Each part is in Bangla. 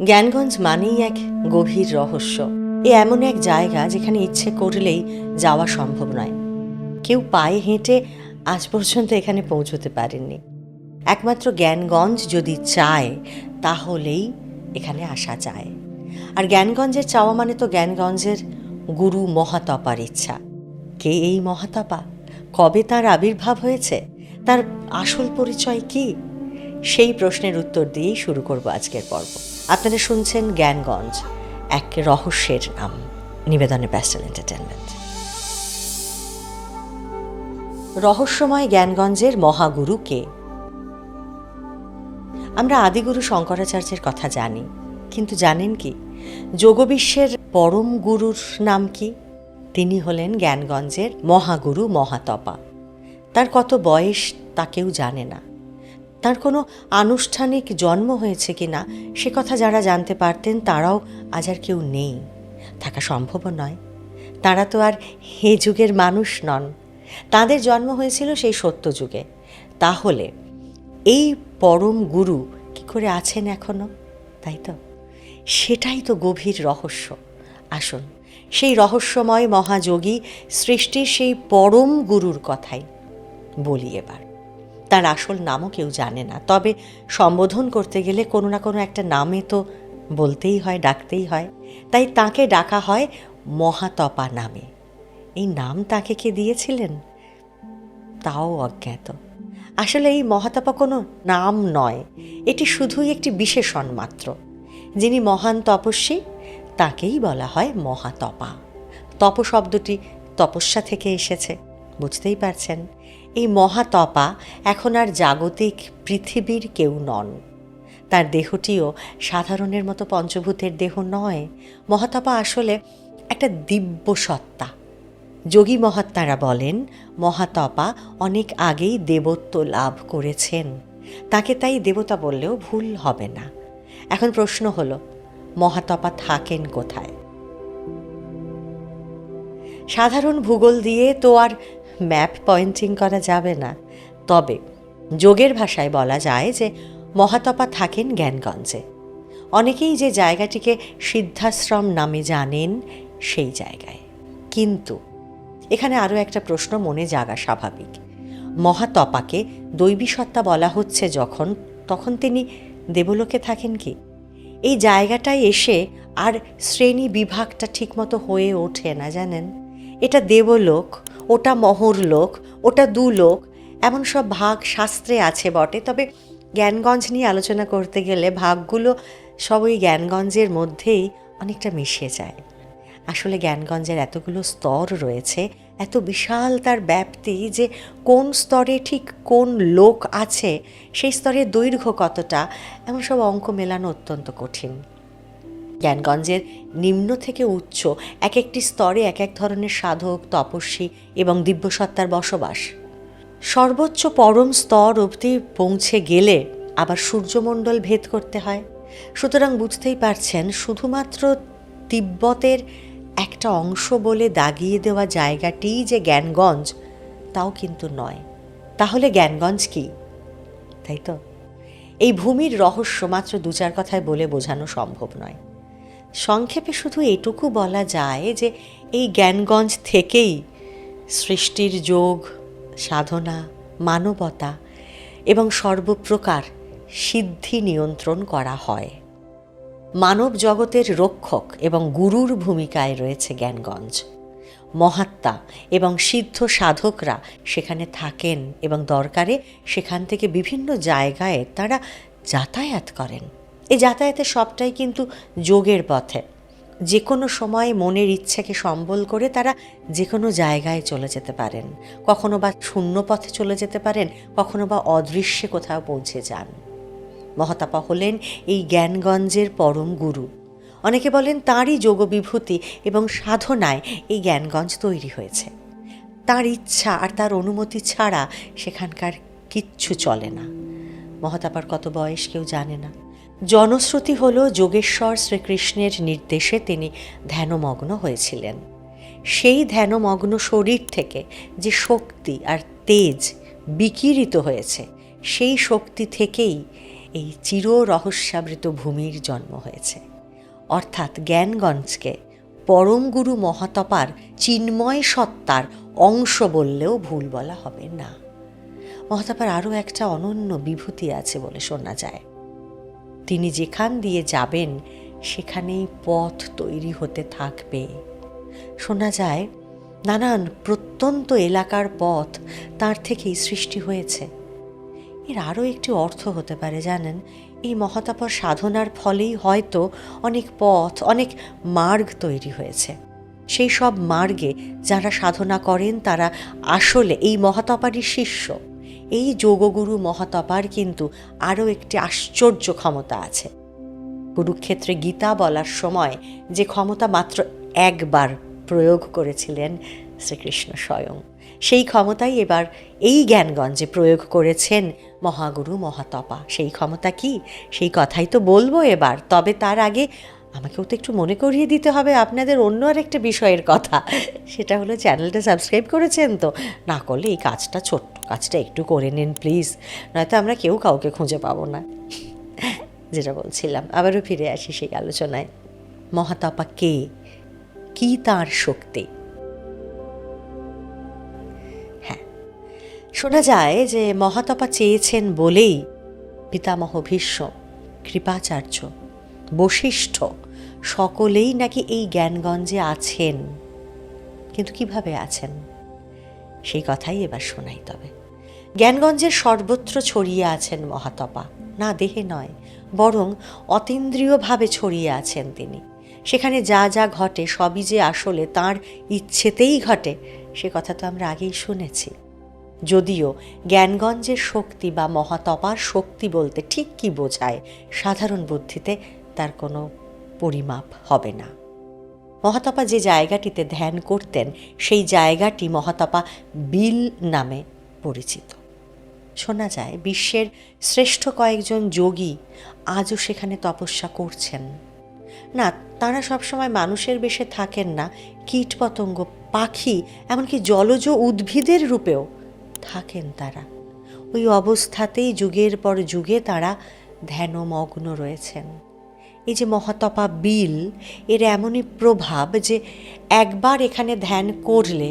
জ্ঞানগঞ্জ মানেই এক গভীর রহস্য। এমন এক জায়গা যেখানে ইচ্ছে করলেই যাওয়া সম্ভব নয়। কেউ পায়ে হেঁটে আজ পর্যন্ত এখানে পৌঁছতে পারেননি। একমাত্র জ্ঞানগঞ্জ যদি চায় তাহলেই এখানে আসা যায়। আর জ্ঞানগঞ্জের চাওয়া মানে তো জ্ঞানগঞ্জের গুরু মহাতপার ইচ্ছা। কে এই মহাতপা? কবে তার আবির্ভাব হয়েছে? তার আসল পরিচয় কি? সেই প্রশ্নের উত্তর দিয়েই শুরু করব আজকের পর্ব। আপনারা শুনছেন জ্ঞানগঞ্জ, এক রহস্যের নাম। নিবেদনে প্যাস্টেল এন্টারটেনমেন্ট। রহস্যময় জ্ঞানগঞ্জের মহাগুরু কে? আমরা আদিগুরু শঙ্করাচার্যের কথা জানি, কিন্তু জানেন কি যোগবিশ্বের পরম গুরুর নাম কি? তিনি হলেন জ্ঞানগঞ্জের মহাগুরু মহাতপা। তার কত বয়স তা কেউ জানে না। তার কোনো আনুষ্ঠানিক জন্ম হয়েছে কিনা সে কথা যারা জানতে পারতেন তারাও আজ আর কেউ নেই, থাকা সম্ভবও নয়। তারা তো আর হে যুগের মানুষ নন। তাদের জন্ম হয়েছিল সেই সত্য যুগে। তাহলে এই পরম গুরু কি করে আছেন এখনো? তাই তো, সেটাই তো গভীর রহস্য। আসুন সেই রহস্যময় মহাযোগী সৃষ্টির সেই পরম গুরুর কথাই বলি এবার। তার আসল নামও কেউ জানে না, তবে সম্বোধন করতে গেলে কোনো না কোনো একটা নামে তো বলতেই হয়, ডাকতেই হয়। তাই তাকে ডাকা হয় মহাতপা নামে। এই নাম তাকে কে দিয়েছিলেন তাও অজ্ঞাত। আসলে এই মহাতপা কোনো নাম নয়, এটি শুধুই একটি বিশেষণ মাত্র। যিনি মহান তপস্বী তাকেই বলা হয় মহাতপা। তপ শব্দটি তপস্যা থেকে এসেছে, বুঝতেই পারছেন। এই মহাতপা এখন আর জাগতিক পৃথিবীর কেউ নন। তার দেহটিও সাধারণের মতো পঞ্চভূতের দেহ নয়। মহাতপা আসলে একটা দিব্য সত্তা। যোগী মহাত্মারা বলেন মহাতপা অনেক আগেই দেবত্ব লাভ করেছেন। তাকে তাই দেবতা বললেও ভুল হবে না। এখন প্রশ্ন হলো, মহাতপা থাকেন কোথায়? সাধারণ ভূগোল দিয়ে তো আর ম্যাপ পয়েন্টিং করা যাবে না। তবে যোগের ভাষায় বলা যায় যে মহাতপা থাকেন জ্ঞানগঞ্জে। অনেকেই যে জায়গাটিকে সিদ্ধাশ্রম নামে জানেন সেই জায়গায়। কিন্তু এখানে আরও একটা প্রশ্ন মনে জাগা স্বাভাবিক। মহাতপাকে দৈবী সত্তা বলা হচ্ছে যখন, তখন তিনি দেবলোকে থাকেন কি? এই জায়গাটায় এসে আর শ্রেণী বিভাগটা ঠিকমতো হয়ে ওঠে না, জানেন। এটা দেবলোক, ওটা মহরলোক, ওটা দুলোক, এমন সব ভাগ শাস্ত্রে আছে বটে। তবে জ্ঞানগঞ্জ নিয়ে আলোচনা করতে গেলে ভাগগুলো সব ওই জ্ঞানগঞ্জের মধ্যেই অনেকটা মিশে যায়। আসলে জ্ঞানগঞ্জের এতগুলো স্তর রয়েছে, এত বিশাল তার ব্যাপ্তি যে কোন স্তরে ঠিক কোন লোক আছে, সেই স্তরের দৈর্ঘ্য কতটা, এমন সব অঙ্ক মেলানো অত্যন্ত কঠিন। জ্ঞানগঞ্জের নিম্ন থেকে উচ্চ এক একটি স্তরে এক এক ধরনের সাধক, তপস্বী এবং দিব্যসত্তার বসবাস। সর্বোচ্চ পরম স্তর অবধি পৌঁছে গেলে আবার সূর্যমণ্ডল ভেদ করতে হয়। সুতরাং বুঝতেই পারছেন, শুধুমাত্র তিব্বতের একটা অংশ বলে দাগিয়ে দেওয়া জায়গাটিই যে জ্ঞানগঞ্জ তাও কিন্তু নয়। তাহলে জ্ঞানগঞ্জ কি? তাই তো, এই ভূমির রহস্য মাত্র দু চার কথায় বলে বোঝানো সম্ভব নয়। সংক্ষেপে শুধু এটুকু বলা যায় যে এই জ্ঞানগঞ্জ থেকেই সৃষ্টির যোগ, সাধনা, মানবতা এবং সর্বপ্রকার সিদ্ধি নিয়ন্ত্রণ করা হয়। মানব জগতের রক্ষক এবং গুরুর ভূমিকায় রয়েছে জ্ঞানগঞ্জ। মহাত্মা এবং সিদ্ধ সাধকরা সেখানে থাকেন এবং দরকারে সেখান থেকে বিভিন্ন জায়গায় তারা যাতায়াত করেন। এই যাতায়াতের সবটাই কিন্তু যোগের পথে। যে কোনো সময় মনের ইচ্ছেকে সম্বল করে তারা যে কোনো জায়গায় চলে যেতে পারেন। কখনো বা শূন্য পথে চলে যেতে পারেন, কখনো বা অদৃশ্যে কোথাও পৌঁছে যান। মহাতপা হলেন এই জ্ঞানগঞ্জের পরম গুরু। অনেকে বলেন তাঁরই যোগবিভূতি এবং সাধনায় এই জ্ঞানগঞ্জ তৈরি হয়েছে। তার ইচ্ছা আর তার অনুমতি ছাড়া সেখানকার কিচ্ছু চলে না। মহাতপার কত বয়স কেউ জানে না। জনশ্রুতি হল যোগেশ্বর শ্রীকৃষ্ণের নির্দেশে তিনি ধ্যানমগ্ন হয়েছিলেন। সেই ধ্যানমগ্ন শরীর থেকে যে শক্তি আর তেজ বিকিরিত হয়েছে, সেই শক্তি থেকেই এই চির রহস্যাবৃত ভূমির জন্ম হয়েছে। অর্থাৎ জ্ঞানগঞ্জকে পরম গুরু মহাতপার চিন্ময় সত্তার অংশ বললেও ভুল বলা হবে না। মহাতপার আরও একটা অনন্য বিভূতি আছে বলে শোনা যায়। তিনি যেখান দিয়ে যাবেন সেখানেই পথ তৈরি হতে থাকবে। শোনা যায় নানান প্রত্যন্ত এলাকার পথ তার থেকেই সৃষ্টি হয়েছে। এর আরও একটি অর্থ হতে পারে জানেন, এই মহাতপর সাধনার ফলেই হয়তো অনেক পথ, অনেক মার্গ তৈরি হয়েছে। সেই সব মার্গে যারা সাধনা করেন তারা আসলে এই মহাতপারই শিষ্য। এই যোগগুরু মহাতপার কিন্তু আরও একটি আশ্চর্য ক্ষমতা আছে। কুরুক্ষেত্রে গীতা বলার সময় যে ক্ষমতা মাত্র একবার প্রয়োগ করেছিলেন শ্রীকৃষ্ণ স্বয়ং, সেই ক্ষমতাই এবার এই জ্ঞানগঞ্জে প্রয়োগ করেছেন মহাগুরু মহাতপা। সেই ক্ষমতা কি, সেই কথাই তো বলবো এবার। তবে তার আগে আমাকেও তো একটু মনে করিয়ে দিতে হবে আপনাদের অন্য আর একটা বিষয়ের কথা। সেটা হলো, চ্যানেলটা সাবস্ক্রাইব করেছেন তো? না করলে এই কাজটা, ছোট্ট কাজটা একটু করে নিন প্লিজ, নয়তো আমরা কেউ কাউকে খুঁজে পাবো না। যেটা বলছিলাম, আবারও ফিরে আসি সেই আলোচনায়। মহাতপা কে, কি তার শক্তি? হ্যাঁ, শোনা যায় যে মহাতপা চেয়েছেন বলেই পিতামহ ভীষ্ম, কৃপাচার্য, বশিষ্ঠ সকলেই নাকি এই জ্ঞানগঞ্জে আছেন। কিন্তু কিভাবে আছেন সেই কথাই এবার শোনাই। তবে জ্ঞানগঞ্জের সর্বত্র ছড়িয়ে আছেন মহাতপা, না দেহে নয় বরং অতীন্দ্রিয়ভাবে ছড়িয়ে আছেন তিনি। সেখানে যা যা ঘটে সবই যে আসলে তাঁর ইচ্ছেতেই ঘটে, সে কথা তো আমরা আগেই শুনেছি। যদিও জ্ঞানগঞ্জের শক্তি বা মহাতপার শক্তি বলতে ঠিক কি বোঝায় সাধারণ বুদ্ধিতে তার কোনো পরিমাপ হবে না। মহাতপা যে জায়গাটিতে ধ্যান করতেন সেই জায়গাটি মহাতপা বিল নামে পরিচিত। শোনা যায় বিশ্বের শ্রেষ্ঠ কয়েকজন যোগী আজও সেখানে তপস্যা করছেন। না, তাঁরা সবসময় মানুষের বেশে থাকেন না, কীটপতঙ্গ, পাখি, এমনকি জলজ উদ্ভিদের রূপেও থাকেন তারা। ওই অবস্থাতেই যুগের পর যুগে তাঁরা ধ্যানমগ্ন রয়েছেন। এই যে মহাতপা বিল, এর এমনই প্রভাব যে একবার এখানে ধ্যান করলে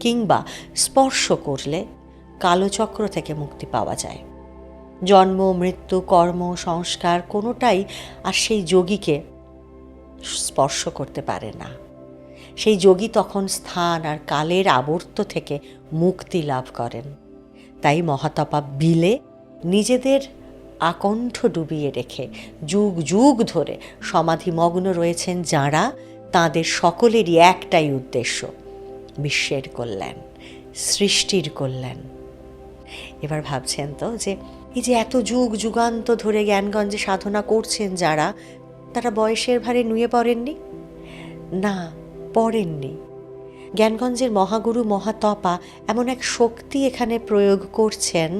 কিংবা স্পর্শ করলে কালচক্র থেকে মুক্তি পাওয়া যায়। জন্ম, মৃত্যু, কর্ম, সংস্কার কোনোটাই আর সেই যোগীকে স্পর্শ করতে পারে না। সেই যোগী তখন স্থান আর কালের আবর্ত থেকে মুক্তি লাভ করেন। তাই মহাতপা বিলে নিজেদের আকণ্ঠ ডুবিয়ে রেখে যুগ যুগ ধরে সমাধিমগ্ন রয়েছেন যাঁরা, তাঁদের সকলেরই একটাই উদ্দেশ্য, বিশ্বের কল্যাণ, সৃষ্টির কল্যাণ। এবার ভাবছেন তো যে এই যে এত যুগ যুগান্ত ধরে জ্ঞানগঞ্জে সাধনা করছেন যারা, তারা বয়সের ভারে নুয়ে পড়েননি? না, পড়েননি। জ্ঞানগঞ্জের মহাগুরু মহাতপা এমন এক শক্তি এখানে প্রয়োগ করছেন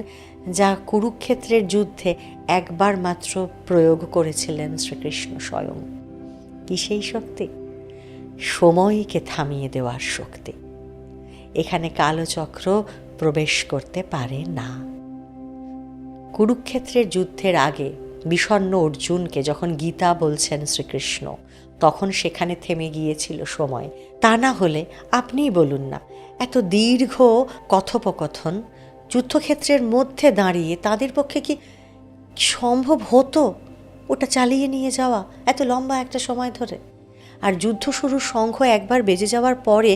যা কুরুক্ষেত্রের যুদ্ধে একবার মাত্র প্রয়োগ করেছিলেন শ্রীকৃষ্ণ স্বয়ং। কি সেই শক্তি? সময়কে থামিয়ে দেওয়ার শক্তি। এখানে কালচক্র প্রবেশ করতে পারে না। কুরুক্ষেত্রের যুদ্ধের আগে বিষণ্ণ অর্জুনকে যখন গীতা বলছেন শ্রীকৃষ্ণ, তখন সেখানে থেমে গিয়েছিল সময়। তা না হলে আপনিই বলুন না, এত দীর্ঘ কথোপকথন যুদ্ধক্ষেত্রের মধ্যে দাঁড়িয়ে তাদের পক্ষে কি সম্ভব হতো ওটা চালিয়ে নিয়ে যাওয়া এত লম্বা একটা সময় ধরে? আর যুদ্ধ শুরুর শঙ্খ একবার বেজে যাওয়ার পরে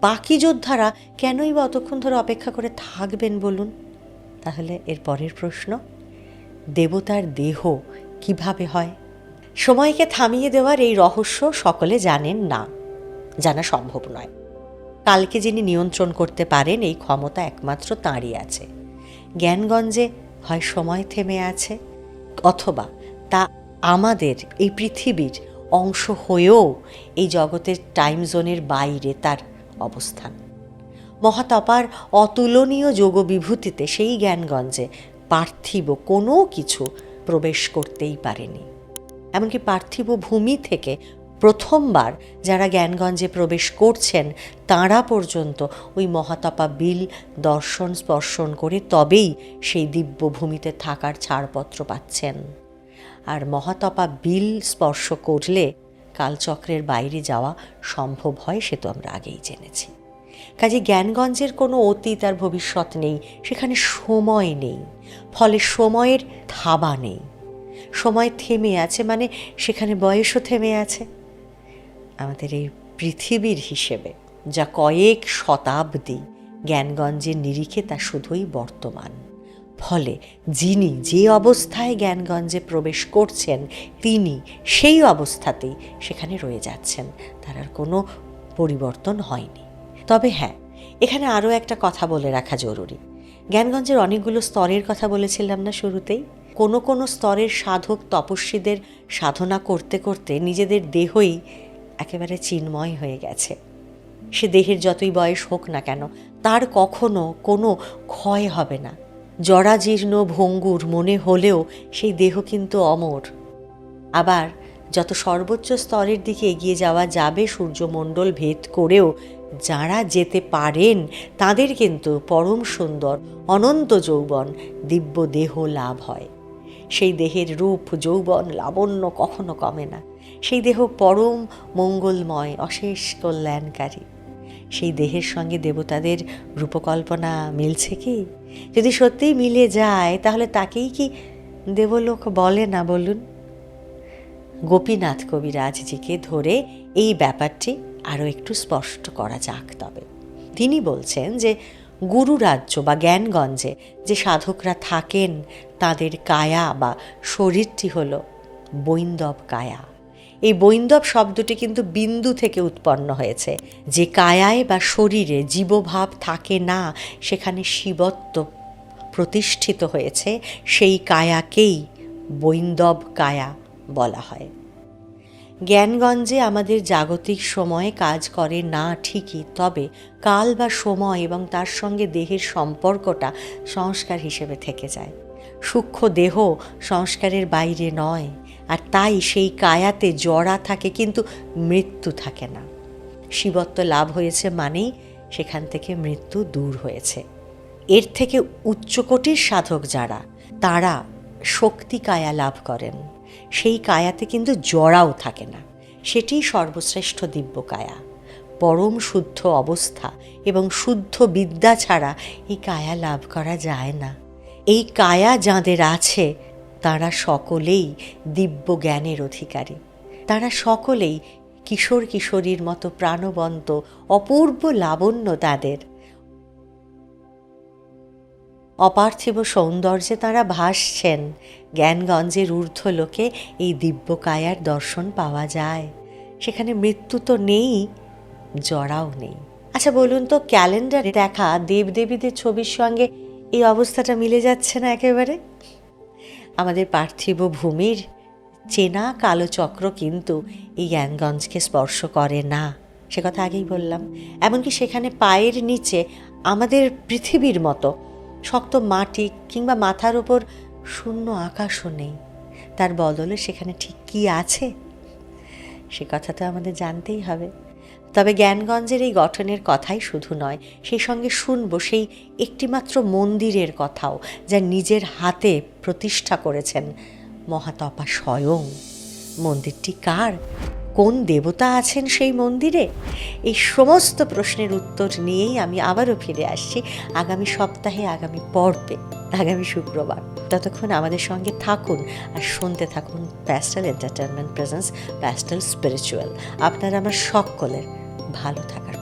বাকি যোদ্ধারা কেনই বা অতক্ষণ ধরে অপেক্ষা করে থাকবেন বলুন? তাহলে এর পরের প্রশ্ন, দেবতার দেহ কিভাবে হয়? সময়কে থামিয়ে দেওয়ার এই রহস্য সকলে জানেন না, জানা সম্ভব নয়। কালকে যিনি নিয়ন্ত্রণ করতে পারেন এই ক্ষমতা একমাত্র তাঁরই আছে। জ্ঞানগঞ্জে হয় সময় থেমে আছে, অথবা তা আমাদের এই পৃথিবীর অংশ হয়েও এই জগতের টাইম জোনের বাইরে তার অবস্থান। মহাতপার অতুলনীয় যোগবিভূতিতে সেই জ্ঞানগঞ্জে পার্থিব কোনো কিছু প্রবেশ করতেই পারেনি। এমনকি পার্থিব ভূমি থেকে প্রথমবার যারা জ্ঞানগঞ্জে প্রবেশ করছেন তাঁরা পর্যন্ত ওই মহাতপা বিল দর্শন স্পর্শন করে তবেই সেই দিব্য ভূমিতে থাকার ছাড়পত্র পাচ্ছেন। আর মহাতপা বিল স্পর্শ করলে কালচক্রের বাইরে যাওয়া সম্ভব হয়, সে তো আমরা আগেই জেনেছি। কাজে জ্ঞানগঞ্জের কোনো অতীত আর ভবিষ্যৎ নেই, সেখানে সময় নেই, ফলে সময়ের থাবা নেই। সময় থেমে আছে, মানে সেখানে বয়সও থেমে আছে। আমাদের এই পৃথিবীর হিসেবে যা কয়েক শতাব্দী, জ্ঞানগঞ্জের নিরিখে তা শুধুই বর্তমান। ফলে যিনি যে অবস্থায় জ্ঞানগঞ্জে প্রবেশ করছেন তিনি সেই অবস্থাতেই সেখানে রয়ে যাচ্ছেন, তার আর কোনো পরিবর্তন হয়নি। তবে হ্যাঁ, এখানে আরও একটা কথা বলে রাখা জরুরি। জ্ঞানগঞ্জের অনেকগুলো স্তরের কথা বলেছিলাম না শুরুতেই? কোনো কোনো স্তরের সাধক তপস্বীদের সাধনা করতে করতে নিজেদের দেহই একেবারে চিন্ময় হয়ে গেছে। সে দেহের যতই বয়স হোক না কেন, তার কখনো কোনো ক্ষয় হবে না। জরাজীর্ণ ভঙ্গুর মনে হলেও সেই দেহ কিন্তু অমর। আবার যত সর্বোচ্চ স্তরের দিকে এগিয়ে যাওয়া যাবে সূর্যমণ্ডল ভেদ করেও যাঁরা যেতে পারেন তাদের কিন্তু পরম সুন্দর অনন্ত যৌবন দিব্য দেহ লাভ হয়। সেই দেহের রূপ, যৌবন, লাবণ্য কখনো কমে না। সেই দেহ পরম মঙ্গলময়, অশেষ কল্যাণকারী। সেই দেহের সঙ্গে দেবতাদের রূপকল্পনা মিলছে কি? যদি সত্যিই মিলে যায় তাহলে তাকেই কি দেবলোক বলে না বলুন? গোপীনাথ কবিরাজজিকে ধরে এই ব্যাপারটি আরও একটু স্পষ্ট করা যাক। তবে তিনি বলছেন যে গুরুরাজ্য বা জ্ঞানগঞ্জে যে সাধকরা থাকেন তাদের কায়া বা শরীরটি হল বৈন্দব কায়া। এই বৈন্দব শব্দটি কিন্তু বিন্দু থেকে উৎপন্ন হয়েছে। যে কায়ায় বা শরীরে জীবভাব থাকে না, সেখানে শিবত্ব প্রতিষ্ঠিত হয়েছে, সেই কায়াকেই বৈন্দব কায়া বলা হয়। জ্ঞানগঞ্জে আমাদের জাগতিক সময়ে কাজ করে না ঠিকই, তবে কাল বা সময় এবং তার সঙ্গে দেহের সম্পর্কটা সংস্কার হিসেবে থেকে যায়। সূক্ষ্ম দেহ সংস্কারের বাইরে নয়, আর তাই সেই কায়াতে জড়া থাকে, কিন্তু মৃত্যু থাকে না। শিবত্ব লাভ হয়েছে মানেই সেখান থেকে মৃত্যু দূর হয়েছে। এর থেকে উচ্চকোটির সাধক যারা, তারা শক্তি কায়া লাভ করেন। সেই কায়াতে কিন্তু জড়াও থাকে না, সেটিই সর্বশ্রেষ্ঠ দিব্য কায়া। পরম শুদ্ধ অবস্থা এবং শুদ্ধ বিদ্যা ছাড়া এই কায়া লাভ করা যায় না। এই কায়া যাঁদের আছে তারা সকলেই দিব্য জ্ঞানের অধিকারী। তারা সকলেই কিশোর কিশোরীর মতো প্রাণবন্ত, অপূর্ব লাবণ্য তাদের। অপার্থিব সৌন্দর্যে তাঁরা ভাসছেন। জ্ঞানগঞ্জের ঊর্ধ্বলোকে এই দিব্য কায়ার দর্শন পাওয়া যায়। সেখানে মৃত্যু তো নেই, জড়াও নেই। আচ্ছা বলুন তো, ক্যালেন্ডারে দেখা দেবদেবীদের ছবির সঙ্গে এই অবস্থাটা মিলে যাচ্ছে না একেবারে? আমাদের পার্থিব ভূমির চেনা কালো চক্র কিন্তু এই জ্ঞানগঞ্জকে স্পর্শ করে না, সে কথা আগেই বললাম। এমনকি সেখানে পায়ের নিচে আমাদের পৃথিবীর মতো শক্ত মাটি কিংবা মাথার ওপর শূন্য আকাশও নেই। তার বদলে সেখানে ঠিক কী আছে সে কথা তো আমাদের জানতেই হবে। তবে জ্ঞানগঞ্জের এই গঠনের কথাই শুধু নয়, সেই সঙ্গে শুনব সেই একটিমাত্র মন্দিরের কথাও, যা নিজের হাতে প্রতিষ্ঠা করেছেন মহাতপা স্বয়ং। মন্দিরটি কার? কোন দেবতা আছেন সেই মন্দিরে? এই সমস্ত প্রশ্নের উত্তর নিয়েই আমি আবারও ফিরে আসছি আগামী সপ্তাহে, আগামী পর্বে, আগামী শুক্রবার। ততক্ষণ আমাদের সঙ্গে থাকুন আর শুনতে থাকুন pastel entertainment presence pastel spiritual. আপনারা আমার সকলের ভালো থাকার